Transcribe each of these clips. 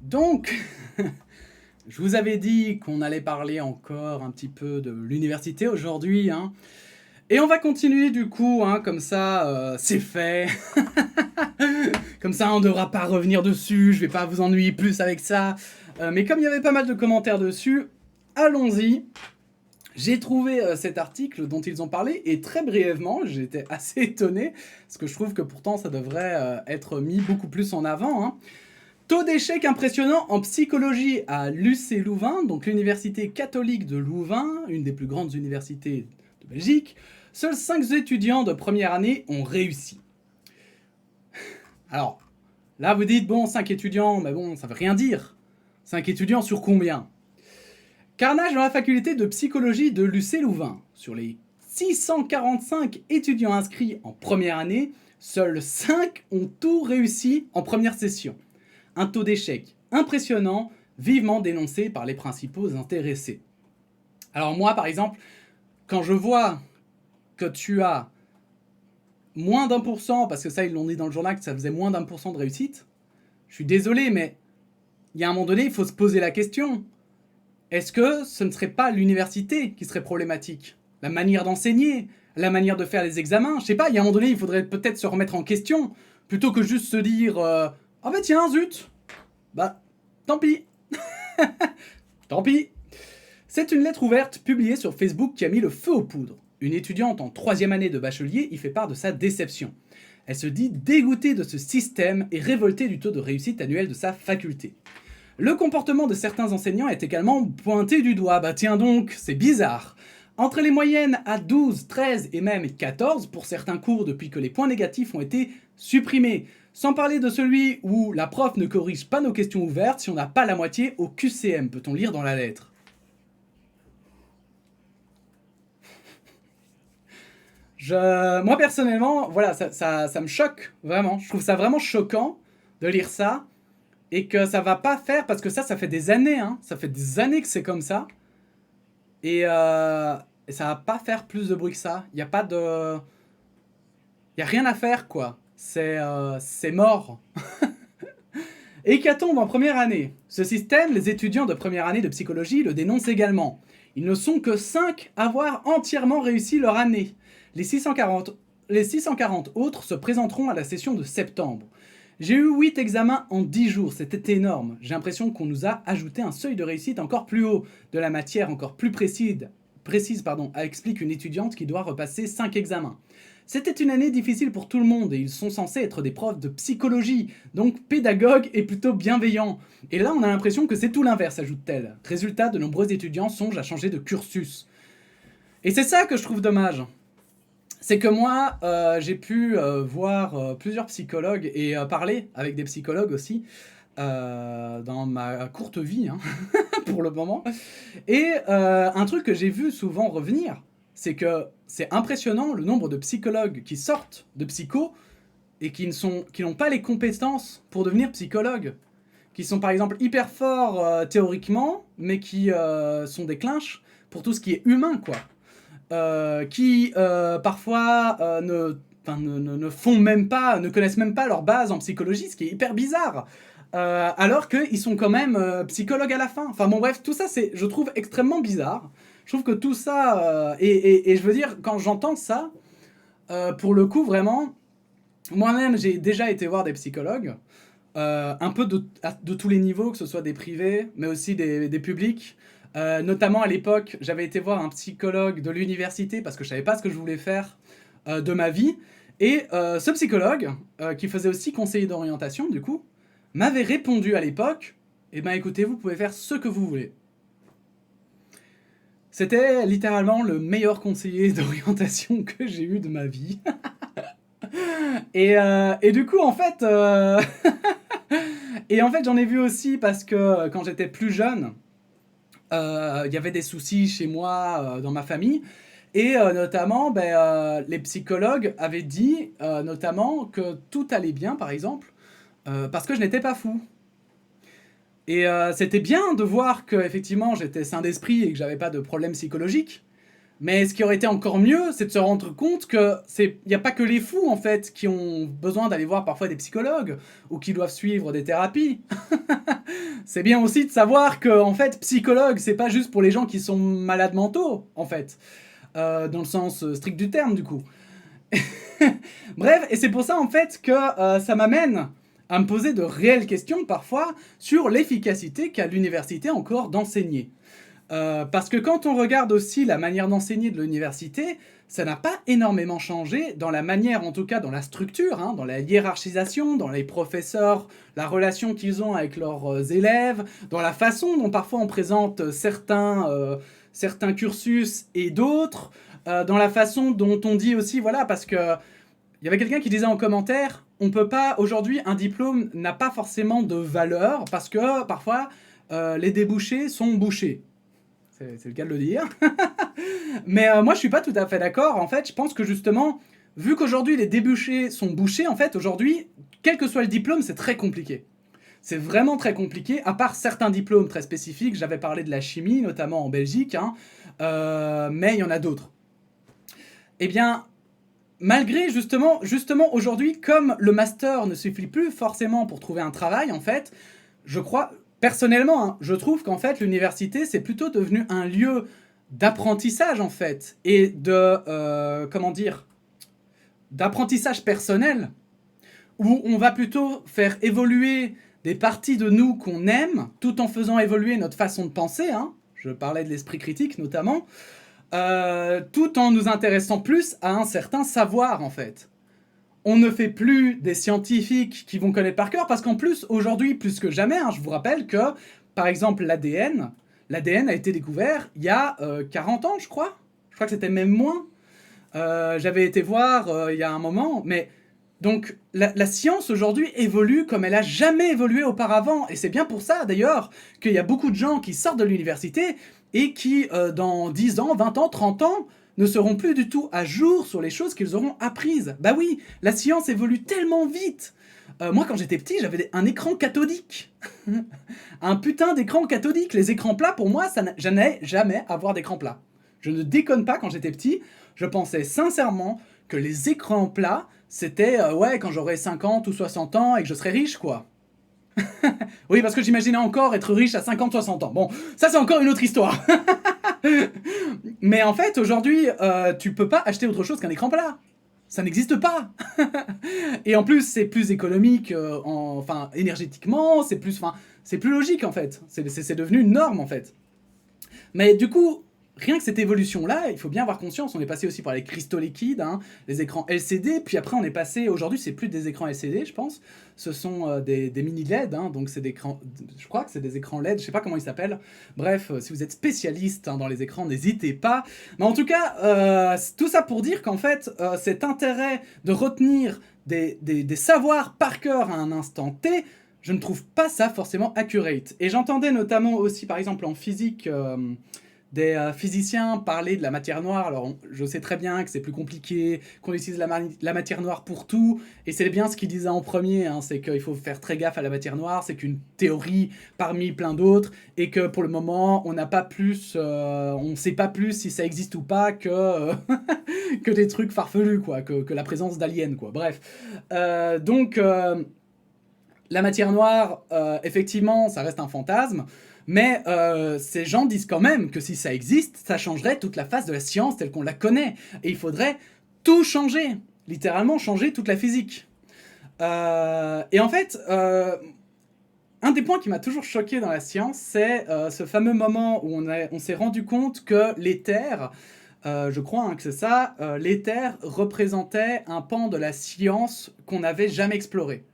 Donc, je vous avais dit qu'on allait parler encore un petit peu de l'université aujourd'hui, hein. Et on va continuer du coup, hein, comme ça, c'est fait. Comme ça, on ne devra pas revenir dessus, je vais pas vous ennuyer plus avec ça. Mais comme il y avait pas mal de commentaires dessus, allons-y. J'ai trouvé cet article dont ils ont parlé, et très brièvement, j'étais assez étonné, parce que je trouve que pourtant ça devrait être mis beaucoup plus en avant, hein. Taux d'échec impressionnant en psychologie à l'UC Louvain, donc l'université catholique de Louvain, une des plus grandes universités de Belgique. Seuls 5 étudiants de première année ont réussi. Alors, là vous dites, bon, 5 étudiants, mais bon, ça veut rien dire. 5 étudiants sur combien? Carnage dans la faculté de psychologie de l'UC Louvain. Sur les 645 étudiants inscrits en première année, seuls 5 ont tout réussi en première session. Un taux d'échec impressionnant, vivement dénoncé par les principaux intéressés. Alors moi, par exemple, quand je vois que tu as moins d'1%, parce que ça, ils l'ont dit dans le journal, que ça faisait moins d'1% de réussite, je suis désolé, mais il y a un moment donné, il faut se poser la question. Est-ce que ce ne serait pas l'université qui serait problématique? La manière d'enseigner, la manière de faire les examens, je sais pas, il y a un moment donné, il faudrait peut-être se remettre en question, plutôt que juste se dire ah bah tiens, zut, bah tant pis, tant pis. C'est une lettre ouverte publiée sur Facebook qui a mis le feu aux poudres. Une étudiante en 3e année de bachelier y fait part de sa déception. Elle se dit dégoûtée de ce système et révoltée du taux de réussite annuel de sa faculté. Le comportement de certains enseignants est également pointé du doigt. Bah tiens donc, c'est bizarre. Entre les moyennes à 12, 13 et même 14 pour certains cours depuis que les points négatifs ont été supprimés. Sans parler de celui où la prof ne corrige pas nos questions ouvertes si on n'a pas la moitié au QCM, peut-on lire dans la lettre. Moi personnellement, voilà, ça me choque vraiment. Je trouve ça vraiment choquant de lire ça et que ça va pas faire, parce que ça fait des années, hein, ça fait des années que c'est comme ça. Et ça va pas faire plus de bruit que ça. Il y a pas de, il y a rien à faire quoi. C'est mort. Hécatombe en première année. Ce système, les étudiants de première année de psychologie le dénoncent également. Ils ne sont que 5 à avoir entièrement réussi leur année. Les 640 autres se présenteront à la session de septembre. J'ai eu 8 examens en 10 jours, c'était énorme. J'ai l'impression qu'on nous a ajouté un seuil de réussite encore plus haut, de la matière encore plus précise, explique une étudiante qui doit repasser 5 examens. C'était une année difficile pour tout le monde et ils sont censés être des profs de psychologie, donc pédagogues et plutôt bienveillants. Et là, on a l'impression que c'est tout l'inverse, ajoute-t-elle. Résultat, de nombreux étudiants songent à changer de cursus. Et c'est ça que je trouve dommage. C'est que moi, j'ai pu voir plusieurs psychologues et parler avec des psychologues aussi dans ma courte vie, hein, pour le moment. Et un truc que j'ai vu souvent revenir, c'est que c'est impressionnant le nombre de psychologues qui sortent de psycho et qui n'ont pas les compétences pour devenir psychologue. Qui sont par exemple hyper forts théoriquement, mais qui sont des clinches pour tout ce qui est humain, quoi. Qui parfois ne font même pas, ne connaissent même pas leur base en psychologie, ce qui est hyper bizarre. Alors qu'ils sont quand même psychologues à la fin. Enfin bon bref, tout ça c'est, je trouve, extrêmement bizarre. Je trouve que tout ça, et je veux dire, quand j'entends ça, pour le coup vraiment, moi-même j'ai déjà été voir des psychologues, un peu de tous les niveaux, que ce soit des privés, mais aussi des publics. Notamment à l'époque, j'avais été voir un psychologue de l'université parce que je savais pas ce que je voulais faire de ma vie. Et ce psychologue, qui faisait aussi conseiller d'orientation du coup, m'avait répondu à l'époque, eh ben écoutez, vous pouvez faire ce que vous voulez. C'était littéralement le meilleur conseiller d'orientation que j'ai eu de ma vie. Et du coup, en fait, et en fait, j'en ai vu aussi parce que quand j'étais plus jeune, y avait des soucis chez moi, dans ma famille. Et notamment, les psychologues avaient dit notamment que tout allait bien, par exemple, parce que je n'étais pas fou. Et c'était bien de voir que effectivement j'étais sain d'esprit et que j'avais pas de problème psychologique. Mais ce qui aurait été encore mieux, c'est de se rendre compte que il n'y a pas que les fous, en fait, qui ont besoin d'aller voir parfois des psychologues ou qui doivent suivre des thérapies. C'est bien aussi de savoir que, en fait, psychologue, c'est pas juste pour les gens qui sont malades mentaux, en fait. Dans le sens strict du terme, du coup. Bref, et c'est pour ça, en fait, que ça m'amène à me poser de réelles questions, parfois, sur l'efficacité qu'a l'université encore d'enseigner. Parce que quand on regarde aussi la manière d'enseigner de l'université, ça n'a pas énormément changé dans la manière, en tout cas dans la structure, hein, dans la hiérarchisation, dans les professeurs, la relation qu'ils ont avec leurs élèves, dans la façon dont parfois on présente certains cursus et d'autres, dans la façon dont on dit aussi, voilà, parce que il y avait quelqu'un qui disait en commentaire, on peut pas, aujourd'hui, un diplôme n'a pas forcément de valeur, parce que parfois, les débouchés sont bouchés. C'est le cas de le dire. Mais moi, je suis pas tout à fait d'accord. En fait, je pense que justement, vu qu'aujourd'hui, les débouchés sont bouchés, en fait, aujourd'hui, quel que soit le diplôme, c'est très compliqué. C'est vraiment très compliqué, à part certains diplômes très spécifiques. J'avais parlé de la chimie, notamment en Belgique, hein, mais il y en a d'autres. Eh bien, malgré justement aujourd'hui, comme le master ne suffit plus forcément pour trouver un travail, en fait, je crois, personnellement, hein, je trouve qu'en fait, l'université, c'est plutôt devenu un lieu d'apprentissage, en fait, et comment dire, d'apprentissage personnel, où on va plutôt faire évoluer des parties de nous qu'on aime, tout en faisant évoluer notre façon de penser, hein. Je parlais de l'esprit critique, notamment, tout en nous intéressant plus à un certain savoir, en fait. On ne fait plus des scientifiques qui vont connaître par cœur, parce qu'en plus, aujourd'hui, plus que jamais, hein, je vous rappelle que, par exemple, l'ADN a été découvert il y a 40 ans, je crois. Je crois que c'était même moins. J'avais été voir il y a un moment, mais... Donc, la science, aujourd'hui, évolue comme elle a jamais évolué auparavant. Et c'est bien pour ça, d'ailleurs, qu'il y a beaucoup de gens qui sortent de l'université et qui, dans 10 ans, 20 ans, 30 ans, ne seront plus du tout à jour sur les choses qu'ils auront apprises. Bah oui, la science évolue tellement vite. Moi, quand j'étais petit, j'avais un écran cathodique. Un putain d'écran cathodique. Les écrans plats, pour moi, je n'allais jamais avoir d'écran plat. Je ne déconne pas, quand j'étais petit, je pensais sincèrement que les écrans plats, c'était, ouais, quand j'aurais 50 ou 60 ans et que je serais riche, quoi. Oui, parce que j'imaginais encore être riche à 50-60 ans. Bon, ça c'est encore une autre histoire. Mais en fait, aujourd'hui, tu peux pas acheter autre chose qu'un écran plat. Ça n'existe pas. Et en plus, c'est plus économique, enfin, énergétiquement, c'est plus logique, en fait. C'est devenu une norme, en fait. Mais du coup, rien que cette évolution-là, il faut bien avoir conscience, on est passé aussi par les cristaux liquides, hein, les écrans LCD, puis après on est passé, aujourd'hui c'est plus des écrans LCD, je pense, ce sont des mini LED, hein, donc c'est des écrans, je crois que c'est des écrans LED, je sais pas comment ils s'appellent. Bref, si vous êtes spécialiste, hein, dans les écrans, n'hésitez pas. Mais en tout cas, tout ça pour dire qu'en fait, cet intérêt de retenir des savoirs par cœur à un instant T, je ne trouve pas ça forcément accurate. Et j'entendais notamment aussi, par exemple en physique, des physiciens parler de la matière noire. Alors, je sais très bien que c'est plus compliqué, qu'on utilise la matière noire pour tout, et c'est bien ce qu'ils disaient en premier, hein, c'est qu'il faut faire très gaffe à la matière noire, c'est qu'une théorie parmi plein d'autres, et que pour le moment, on n'a pas plus, on sait pas plus si ça existe ou pas que, que des trucs farfelus, quoi, que la présence d'aliens, quoi. Bref. Donc, la matière noire, effectivement, ça reste un fantasme, mais ces gens disent quand même que si ça existe, ça changerait toute la face de la science telle qu'on la connaît. Et il faudrait tout changer, littéralement changer toute la physique. Et en fait, un des points qui m'a toujours choqué dans la science, c'est ce fameux moment où on s'est rendu compte que l'éther, je crois hein, que c'est ça, l'éther représentait un pan de la science qu'on n'avait jamais exploré.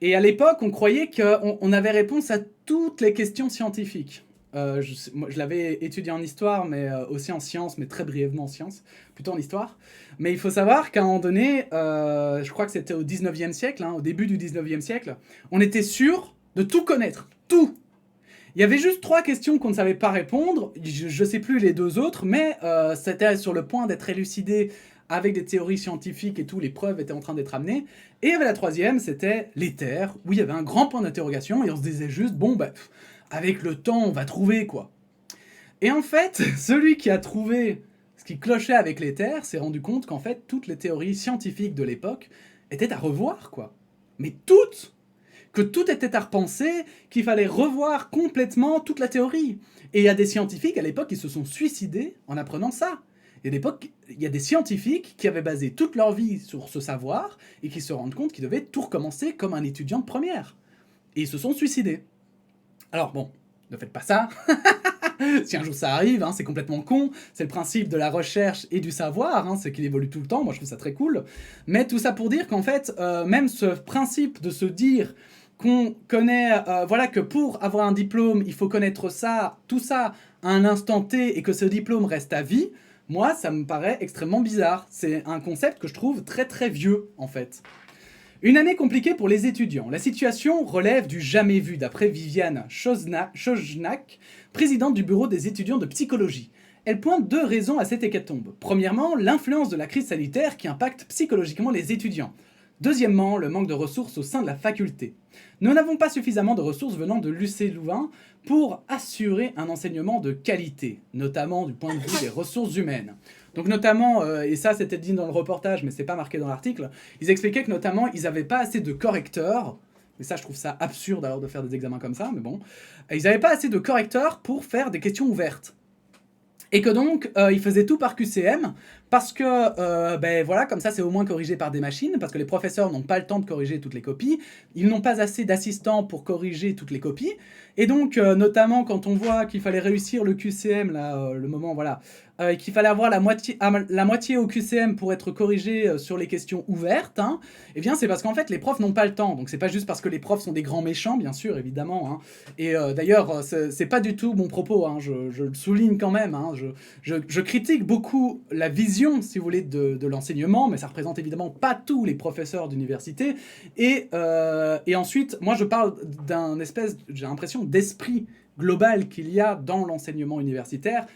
Et à l'époque, on croyait qu'on avait réponse à toutes les questions scientifiques. Moi, je l'avais étudié en histoire, mais aussi en sciences, mais très brièvement en sciences, plutôt en histoire. Mais il faut savoir qu'à un moment donné, je crois que c'était au 19e siècle, hein, au début du 19e siècle, on était sûr de tout connaître, tout. Il y avait juste 3 questions qu'on ne savait pas répondre, je ne sais plus les 2 autres, mais c'était sur le point d'être élucidé avec des théories scientifiques et tout, les preuves étaient en train d'être amenées. Et il y avait la 3e, c'était l'éther, où il y avait un grand point d'interrogation, et on se disait juste, bon, bah, avec le temps, on va trouver, quoi. Et en fait, celui qui a trouvé ce qui clochait avec les terres, s'est rendu compte qu'en fait, toutes les théories scientifiques de l'époque étaient à revoir, quoi. Mais toutes! Que tout était à repenser, qu'il fallait revoir complètement toute la théorie. Et il y a des scientifiques à l'époque qui se sont suicidés en apprenant ça. Et à l'époque, il y a des scientifiques qui avaient basé toute leur vie sur ce savoir et qui se rendent compte qu'ils devaient tout recommencer comme un étudiant de première. Et ils se sont suicidés. Alors bon, ne faites pas ça. Si un jour ça arrive, hein, c'est complètement con. C'est le principe de la recherche et du savoir, hein, c'est qu'il évolue tout le temps. Moi, je trouve ça très cool. Mais tout ça pour dire qu'en fait, même ce principe de se dire qu'on connaît, voilà, que pour avoir un diplôme, il faut connaître ça, tout ça, à un instant T, et que ce diplôme reste à vie, moi, ça me paraît extrêmement bizarre. C'est un concept que je trouve très très vieux, en fait. Une année compliquée pour les étudiants. La situation relève du jamais vu, d'après Viviane Chojnak, présidente du bureau des étudiants de psychologie. Elle pointe 2 raisons à cette hécatombe. Premièrement, l'influence de la crise sanitaire qui impacte psychologiquement les étudiants. Deuxièmement, le manque de ressources au sein de la faculté. Nous n'avons pas suffisamment de ressources venant de l'UC Louvain pour assurer un enseignement de qualité, notamment du point de vue des ressources humaines. Donc notamment, et ça c'était dit dans le reportage, mais c'est pas marqué dans l'article, ils expliquaient que notamment ils n'avaient pas assez de correcteurs, mais ça je trouve ça absurde alors de faire des examens comme ça, mais bon, ils n'avaient pas assez de correcteurs pour faire des questions ouvertes. Et que donc, ils faisaient tout par QCM, parce que, ben voilà, comme ça c'est au moins corrigé par des machines, parce que les professeurs n'ont pas le temps de corriger toutes les copies, ils n'ont pas assez d'assistants pour corriger toutes les copies, et donc, notamment quand on voit qu'il fallait réussir le QCM, là, le moment, voilà, et qu'il fallait avoir la moitié au QCM pour être corrigé sur les questions ouvertes, hein, eh bien c'est parce qu'en fait les profs n'ont pas le temps, donc c'est pas juste parce que les profs sont des grands méchants, bien sûr, évidemment, hein, et d'ailleurs, c'est pas du tout mon propos, hein, je le souligne quand même, hein, je critique beaucoup la vision, si vous voulez, de l'enseignement, mais ça représente évidemment pas tous les professeurs d'université, et ensuite, moi je parle d'un espèce, j'ai l'impression, d'esprit global qu'il y a dans l'enseignement universitaire,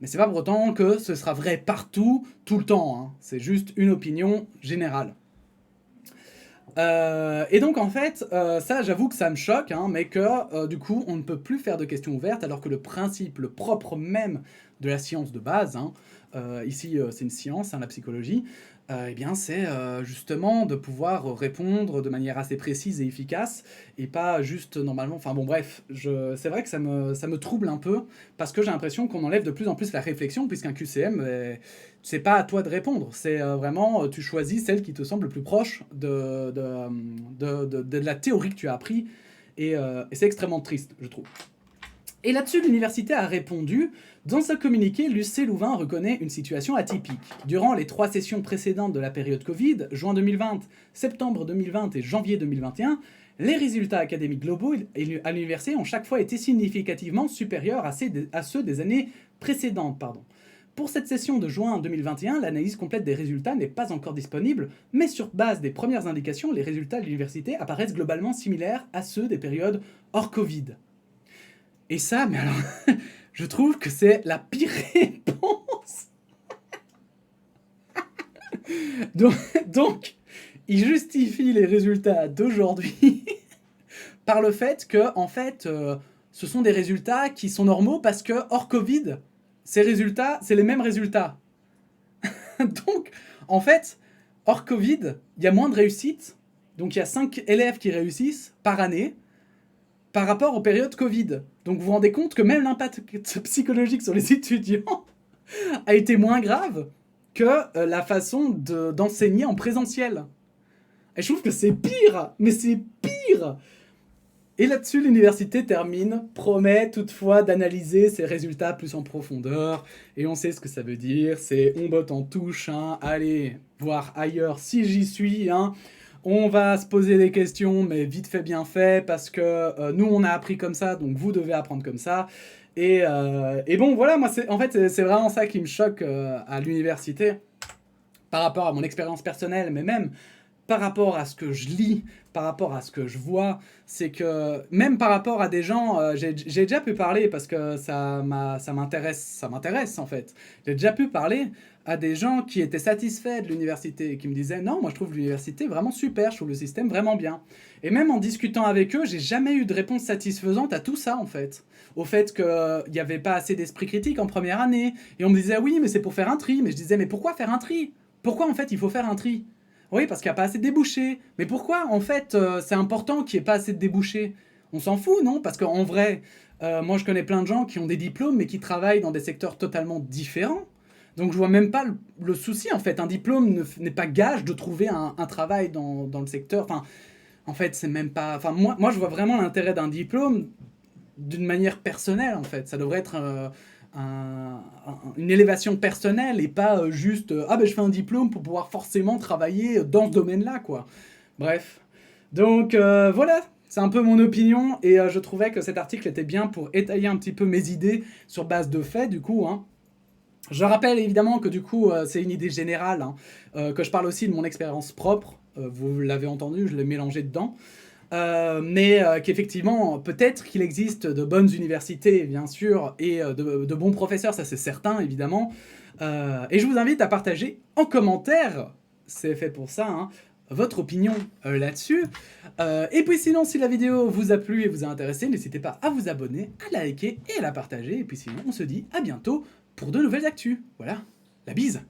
mais c'est pas pour autant que ce sera vrai partout, tout le temps, hein. C'est juste une opinion générale. Et donc en fait, ça j'avoue que ça me choque, hein, mais que du coup on ne peut plus faire de questions ouvertes alors que le principe, le propre même de la science de base, hein, ici c'est une science, hein, la psychologie, eh bien c'est justement de pouvoir répondre de manière assez précise et efficace et pas juste normalement, enfin bon bref, c'est vrai que ça me trouble un peu parce que j'ai l'impression qu'on enlève de plus en plus la réflexion puisqu'un QCM, c'est pas à toi de répondre, c'est vraiment, tu choisis celle qui te semble le plus proche de la théorie que tu as appris, et c'est extrêmement triste, je trouve. Et là-dessus, l'université a répondu. Dans ce communiqué, l'UC Louvain reconnaît une situation atypique. Durant les 3 sessions précédentes de la période Covid, juin 2020, septembre 2020 et janvier 2021, les résultats académiques globaux à l'université ont chaque fois été significativement supérieurs à ceux des années précédentes. Pour cette session de juin 2021, l'analyse complète des résultats n'est pas encore disponible, mais sur base des premières indications, les résultats de l'université apparaissent globalement similaires à ceux des périodes hors Covid. Et ça, mais alors, je trouve que c'est la pire réponse. Donc, il justifie les résultats d'aujourd'hui par le fait que, en fait, ce sont des résultats qui sont normaux parce que, hors Covid, ces résultats, c'est les mêmes résultats. Donc, en fait, hors Covid, il y a moins de réussite. Donc, il y a 5 élèves qui réussissent par année par rapport aux périodes Covid. Donc, vous vous rendez compte que même l'impact psychologique sur les étudiants a été moins grave que la façon d'enseigner en présentiel. Et je trouve que c'est pire, mais c'est pire. Et là-dessus, l'université termine, promet toutefois d'analyser ses résultats plus en profondeur, et on sait ce que ça veut dire, c'est on botte en touche, hein, allez voir ailleurs si j'y suis, hein. On va se poser des questions, mais vite fait, bien fait, parce que nous, on a appris comme ça, donc vous devez apprendre comme ça. Et bon, voilà, moi, en fait, c'est vraiment ça qui me choque à l'université, par rapport à mon expérience personnelle, mais même par rapport à ce que je lis, par rapport à ce que je vois, c'est que même par rapport à des gens, j'ai déjà pu parler parce que ça m'intéresse en fait. J'ai déjà pu parler à des gens qui étaient satisfaits de l'université et qui me disaient non, moi je trouve l'université vraiment super, je trouve le système vraiment bien. Et même en discutant avec eux, j'ai jamais eu de réponse satisfaisante à tout ça en fait. Au fait qu'il n'y avait pas assez d'esprit critique en première année. Et on me disait oui, mais c'est pour faire un tri. Mais je disais mais pourquoi faire un tri? Pourquoi en fait il faut faire un tri? Oui, parce qu'il n'y a pas assez de débouchés. Mais pourquoi, en fait, c'est important qu'il n'y ait pas assez de débouchés? On s'en fout, non? Parce qu'en vrai, moi, je connais plein de gens qui ont des diplômes, mais qui travaillent dans des secteurs totalement différents. Donc, je vois même pas le souci, en fait. Un diplôme n'est pas gage de trouver un travail dans le secteur. Enfin, en fait, c'est même pas... Enfin, moi, je vois vraiment l'intérêt d'un diplôme d'une manière personnelle, en fait. Ça devrait être une élévation personnelle et pas juste ah ben je fais un diplôme pour pouvoir forcément travailler dans ce domaine-là, quoi. Bref. Donc voilà, c'est un peu mon opinion et je trouvais que cet article était bien pour étayer un petit peu mes idées sur base de faits, du coup, hein. Je rappelle évidemment que du coup c'est une idée générale, hein, que je parle aussi de mon expérience propre, vous l'avez entendu, je l'ai mélangé dedans. Mais qu'effectivement, peut-être qu'il existe de bonnes universités, bien sûr, et de bons professeurs, ça c'est certain, évidemment. Et je vous invite à partager en commentaire, c'est fait pour ça, hein, votre opinion là-dessus. Et puis sinon, si la vidéo vous a plu et vous a intéressé, n'hésitez pas à vous abonner, à liker et à la partager. Et puis sinon, on se dit à bientôt pour de nouvelles actus. Voilà, la bise!